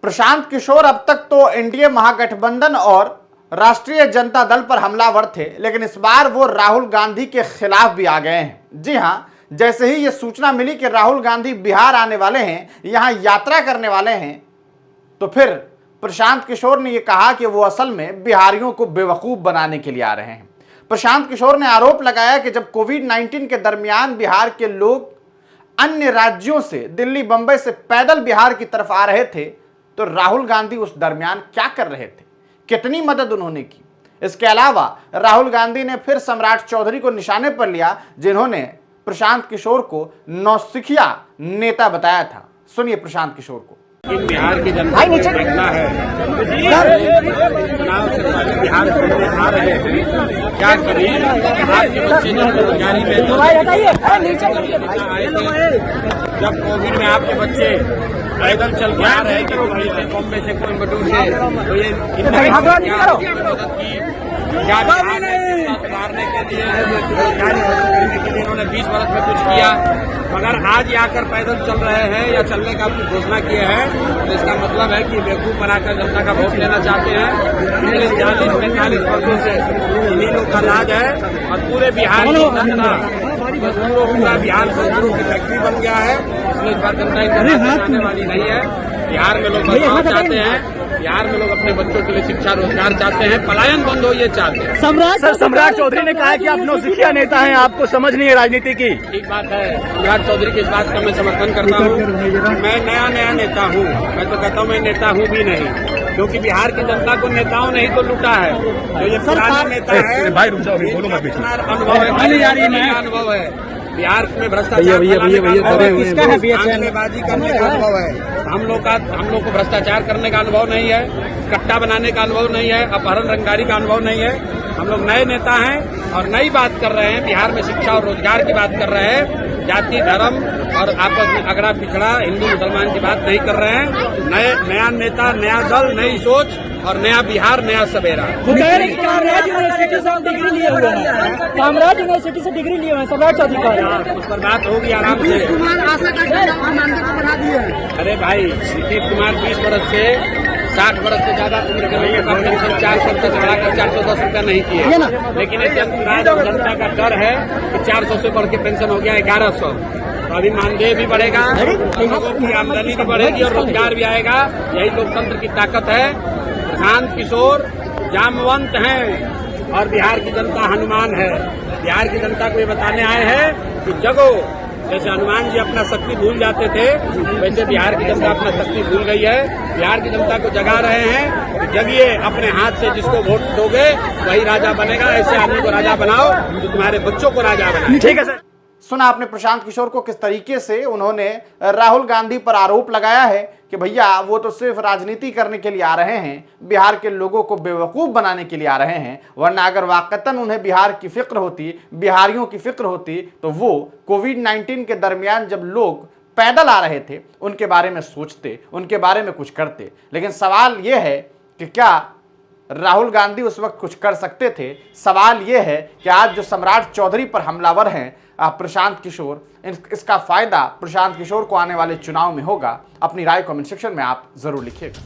प्रशांत किशोर अब तक तो एनडीए महागठबंधन और राष्ट्रीय जनता दल पर हमलावर थे, लेकिन इस बार वो राहुल गांधी के खिलाफ भी आ गए हैं। जी हां, जैसे ही ये सूचना मिली कि राहुल गांधी बिहार आने वाले हैं, यहां यात्रा करने वाले हैं, तो फिर प्रशांत किशोर ने यह कहा कि वो असल में बिहारियों को बेवकूफ बनाने के लिए आ रहे हैं। प्रशांत किशोर ने आरोप लगाया कि जब कोविड-19 के दरमियान बिहार के लोग अन्य राज्यों से, दिल्ली बंबई से पैदल बिहार की तरफ आ रहे थे, तो राहुल गांधी उस दरमियान क्या कर रहे थे, कितनी मदद उन्होंने की। इसके अलावा राहुल गांधी ने फिर सम्राट चौधरी को निशाने पर लिया, जिन्होंने प्रशांत किशोर को नौसिखिया नेता बताया था। सुनिए प्रशांत किशोर को। बिहार की जनता को देखना है, चुनाव से पहले बिहार में आ रहे हैं, क्या करें। बिहार के बच्चे जब बेरोजगारी में आए थे, जब कोविड में आपके बच्चे पैदल चल के आ रहे थे मुंबई से, बॉम्बे से, कोयम्बटूर से, तो ये मदद की सुधारने के लिए, रोजगारी करने के लिए इन्होंने 20 वर्ष में कुछ किया। मगर आज आकर पैदल चल रहे हैं या चलने का घोषणा किए हैं, तो इसका मतलब है कि बेवकूफ बनाकर जनता का वोट लेना चाहते हैं। पिछले 40-45 वर्षों से इन्हीं लोग का राज है और पूरे बिहार की जनता, पूरा बिहार मजदूरों की फैक्ट्री बन गया है। इसलिए इस बार जनता इतनी वाली नहीं है। बिहार में लोग बदलाव चाहते हैं, बिहार में लोग अपने बच्चों के लिए शिक्षा रोजगार चाहते हैं, पलायन बंद हो ये चाहते हैं। सम्राट चौधरी ने कहा कि आप नौसिखिया नेता हैं, आपको समझ नहीं है राजनीति की। ठीक बात है, सम्राट चौधरी की इस बात का मैं समर्थन करता हूँ। मैं नया नेता हूँ, मैं तो कहता हूँ मैं नेता हूँ भी नहीं, क्योंकि बिहार की जनता को नेताओं ने ही तो लूटा है। जो ये पुराना नेता है, अनुभव है बिहार में भ्रष्टाचार बाजी करने का अनुभव है। हम लोग को भ्रष्टाचार करने का अनुभव नहीं है, कट्टा बनाने का अनुभव नहीं है, अपहरण रंगदारी का अनुभव नहीं है। हम लोग नए नेता हैं और नई बात कर रहे हैं। बिहार में शिक्षा और रोजगार की बात कर रहे हैं, जाति धर्म और आपस में अगड़ा पिछड़ा हिंदू मुसलमान की बात नहीं कर रहे हैं। नया नेता, नया दल, नई सोच और नया बिहार, नया सवेरा। कामराज यूनिवर्सिटी से डिग्री लिए हुए हैं, कामराज यूनिवर्सिटी से डिग्री लिए हुए हैं सम्राट चौधरी का। उस पर बात होगी आराम से। अरे भाई, नीतीश कुमार 20 वर्ष से 60 वर्ष से ज्यादा उम्र के लोगों का पेंशन 400 से बढ़ाकर 410 रुपया नहीं किए, लेकिन ये जनता का डर है कि 400 से बढ़ के पेंशन हो गया 1100। तो अभी मानदेय भी बढ़ेगा, लोगों की आमदनी भी बढ़ेगी और रोजगार भी आएगा। यही लोकतंत्र की ताकत है। प्रशांत किशोर जामवंत हैं और बिहार की जनता हनुमान है। बिहार की जनता को ये बताने आए हैं कि जगो। जैसे हनुमान जी अपना शक्ति भूल जाते थे, वैसे बिहार की जनता अपना शक्ति भूल गई है। बिहार की जनता को जगा रहे हैं कि जगिए, अपने हाथ से जिसको वोट दोगे वही राजा बनेगा। ऐसे आदमी को राजा बनाओ जो तुम्हारे बच्चों को राजा बनाए। ठीक है सर। सुना आपने प्रशांत किशोर को, किस तरीके से उन्होंने राहुल गांधी पर आरोप लगाया है कि भैया वो तो सिर्फ राजनीति करने के लिए आ रहे हैं, बिहार के लोगों को बेवकूफ़ बनाने के लिए आ रहे हैं। वरना अगर वाकतन उन्हें बिहार की फिक्र होती, बिहारियों की फिक्र होती, तो वो कोविड-19 के दरमियान जब लोग पैदल आ रहे थे उनके बारे में सोचते, उनके बारे में कुछ करते। लेकिन सवाल ये है कि क्या राहुल गांधी उस वक्त कुछ कर सकते थे? सवाल यह है कि आज जो सम्राट चौधरी पर हमलावर हैं प्रशांत किशोर, इसका फायदा प्रशांत किशोर को आने वाले चुनाव में होगा। अपनी राय कमेंट सेक्शन में आप जरूर लिखिएगा।